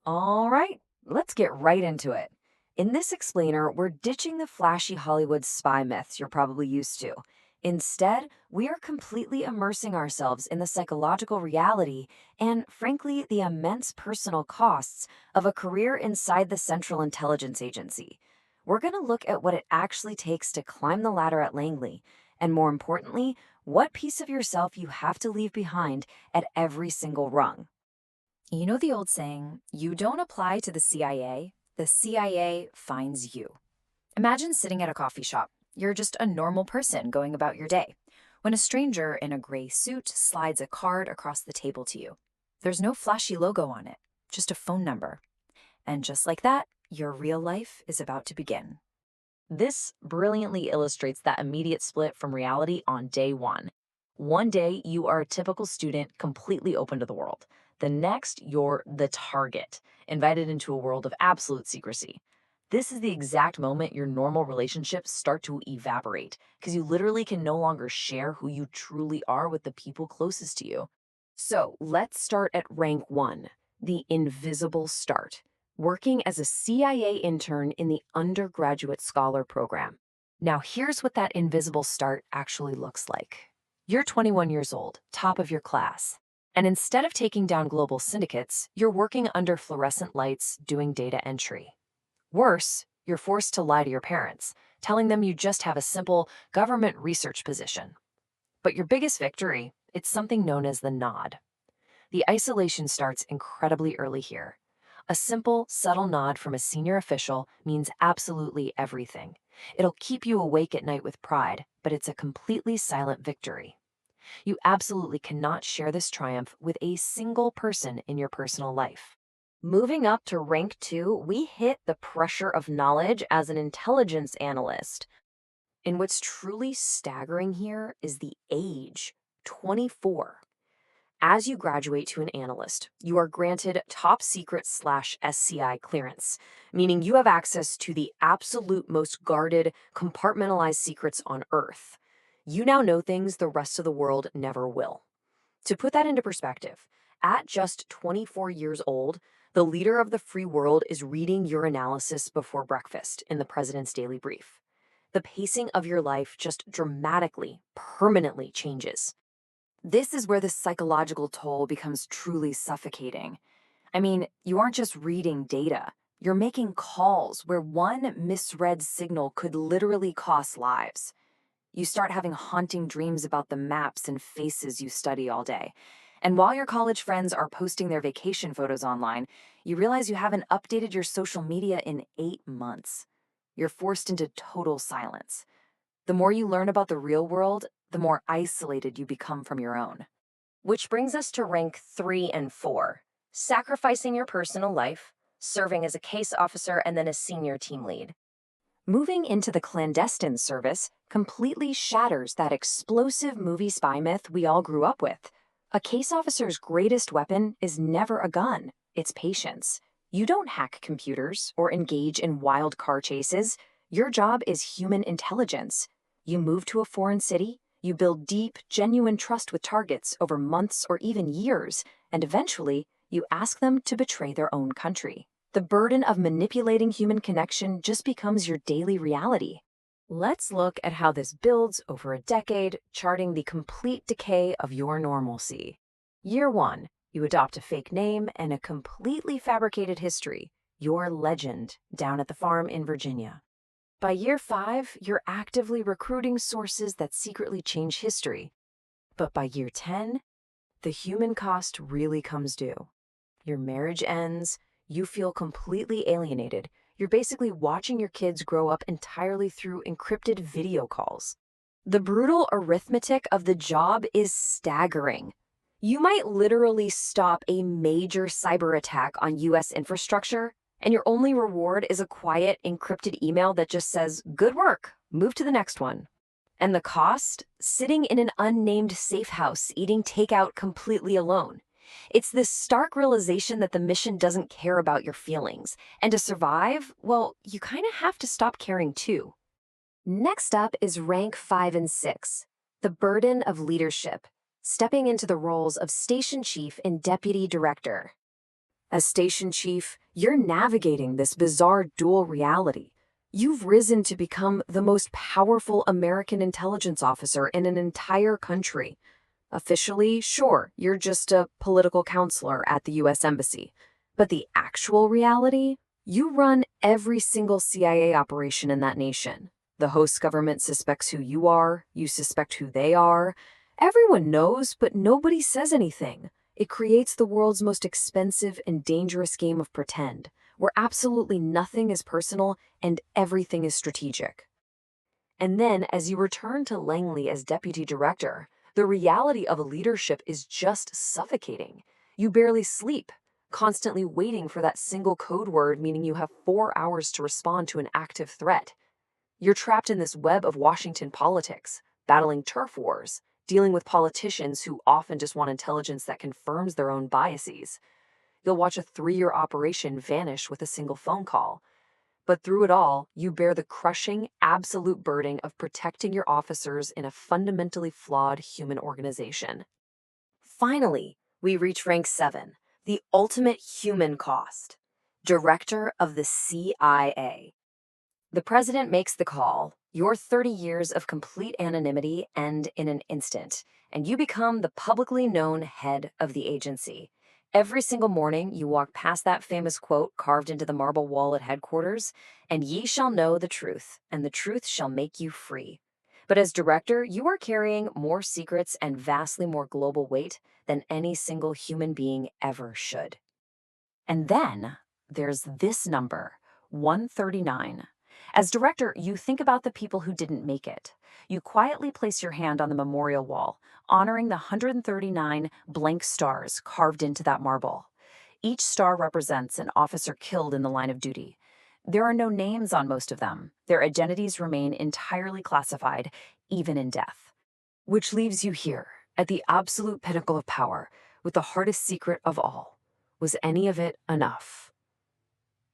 All right, let's get right into it. In this explainer, we're ditching the flashy Hollywood spy myths you're probably used to. Instead, we are completely immersing ourselves in the psychological reality and, frankly, the immense personal costs of a career inside the Central Intelligence Agency. We're going to look at what it actually takes to climb the ladder at Langley, and more importantly, what piece of yourself you have to leave behind at every single rung. You know the old saying, you don't apply to the CIA finds you. Imagine sitting at a coffee shop. You're just a normal person going about your day, when a stranger in a gray suit slides a card across the table to you. There's no flashy logo on it, just a phone number. And just like that, your real life is about to begin. This brilliantly illustrates that immediate split from reality on day one. One day, you are a typical student, completely open to the world. The next, you're the target, invited into a world of absolute secrecy. This is the exact moment your normal relationships start to evaporate because you literally can no longer share who you truly are with the people closest to you. So let's start at rank one, the invisible start, working as a CIA intern in the undergraduate scholar program. Now, here's what that invisible start actually looks like. You're 21 years old, top of your class. And instead of taking down global syndicates, you're working under fluorescent lights doing data entry. Worse, you're forced to lie to your parents, telling them you just have a simple government research position. But your biggest victory, it's something known as the nod. The isolation starts incredibly early here. A simple, subtle nod from a senior official means absolutely everything. It'll keep you awake at night with pride, but it's a completely silent victory. You absolutely cannot share this triumph with a single person in your personal life. Moving up to rank two, we hit the pressure of knowledge as an intelligence analyst. And what's truly staggering here is the age, 24. As you graduate to an analyst, you are granted top secret slash SCI clearance, meaning you have access to the absolute most guarded, compartmentalized secrets on Earth. You now know things the rest of the world never will. To put that into perspective, at just 24 years old, the leader of the free world is reading your analysis before breakfast in the president's daily brief. The pacing of your life just dramatically, permanently changes. This is where the psychological toll becomes truly suffocating. I mean, you aren't just reading data, you're making calls where one misread signal could literally cost lives. You start having haunting dreams about the maps and faces you study all day. And while your college friends are posting their vacation photos online, you realize you haven't updated your social media in 8 months. You're forced into total silence. The more you learn about the real world, the more isolated you become from your own. Which brings us to rank three and four, sacrificing your personal life, serving as a case officer, and then a senior team lead. Moving into the clandestine service completely shatters that explosive movie spy myth we all grew up with. A case officer's greatest weapon is never a gun, it's patience. You don't hack computers or engage in wild car chases. Your job is human intelligence. You move to a foreign city, you build deep, genuine trust with targets over months or even years, and eventually, you ask them to betray their own country. The burden of manipulating human connection just becomes your daily reality. Let's look at how this builds over a decade, charting the complete decay of your normalcy. Year one, you adopt a fake name and a completely fabricated history, your legend, down at the farm in Virginia. By year five, you're actively recruiting sources that secretly change history. But by year 10, the human cost really comes due. Your marriage ends, you feel completely alienated. You're basically watching your kids grow up entirely through encrypted video calls. The brutal arithmetic of the job is staggering. You might literally stop a major cyber attack on US infrastructure, and your only reward is a quiet, encrypted email that just says, "Good work, move to the next one." And the cost? Sitting in an unnamed safe house, eating takeout completely alone. It's this stark realization that the mission doesn't care about your feelings. And to survive, well, you kind of have to stop caring too. Next up is rank 5 and 6, the burden of leadership, stepping into the roles of station chief and deputy director. As station chief, you're navigating this bizarre dual reality. You've risen to become the most powerful American intelligence officer in an entire country. Officially, sure, you're just a political counselor at the US Embassy. But the actual reality? You run every single CIA operation in that nation. The host government suspects who you suspect who they are. Everyone knows, but nobody says anything. It creates the world's most expensive and dangerous game of pretend, where absolutely nothing is personal and everything is strategic. And then, as you return to Langley as deputy director, the reality of leadership is just suffocating. You barely sleep, constantly waiting for that single code word, meaning you have 4 hours to respond to an active threat. You're trapped in this web of Washington politics, battling turf wars, dealing with politicians who often just want intelligence that confirms their own biases. You'll watch a 3-year operation vanish with a single phone call. But through it all, you bear the crushing, absolute burden of protecting your officers in a fundamentally flawed human organization. Finally, we reach rank 7, the ultimate human cost. Director of the CIA. The president makes the call. Your 30 years of complete anonymity end in an instant, and you become the publicly known head of the agency. Every single morning, you walk past that famous quote carved into the marble wall at headquarters, and ye shall know the truth, and the truth shall make you free. But as director, you are carrying more secrets and vastly more global weight than any single human being ever should. And then there's this number, 139. As director, you think about the people who didn't make it. You quietly place your hand on the memorial wall, honoring the 139 blank stars carved into that marble. Each star represents an officer killed in the line of duty. There are no names on most of them. Their identities remain entirely classified, even in death. Which leaves you here, at the absolute pinnacle of power, with the hardest secret of all. Was any of it enough?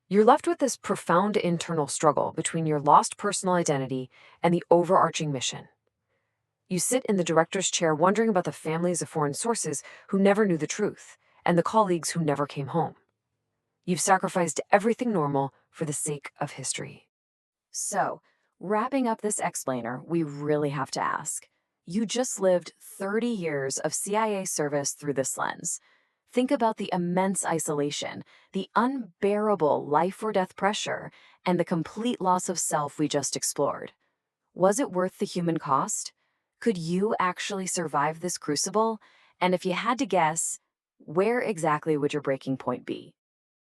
You're left with this profound internal struggle between your lost personal identity and the overarching mission. You sit in the director's chair wondering about the families of foreign sources who never knew the truth, and the colleagues who never came home. You've sacrificed everything normal for the sake of history. So, wrapping up this explainer, we really have to ask. You just lived 30 years of CIA service through this lens. Think about the immense isolation, the unbearable life or death pressure, and the complete loss of self we just explored. Was it worth the human cost? Could you actually survive this crucible? And if you had to guess, where exactly would your breaking point be?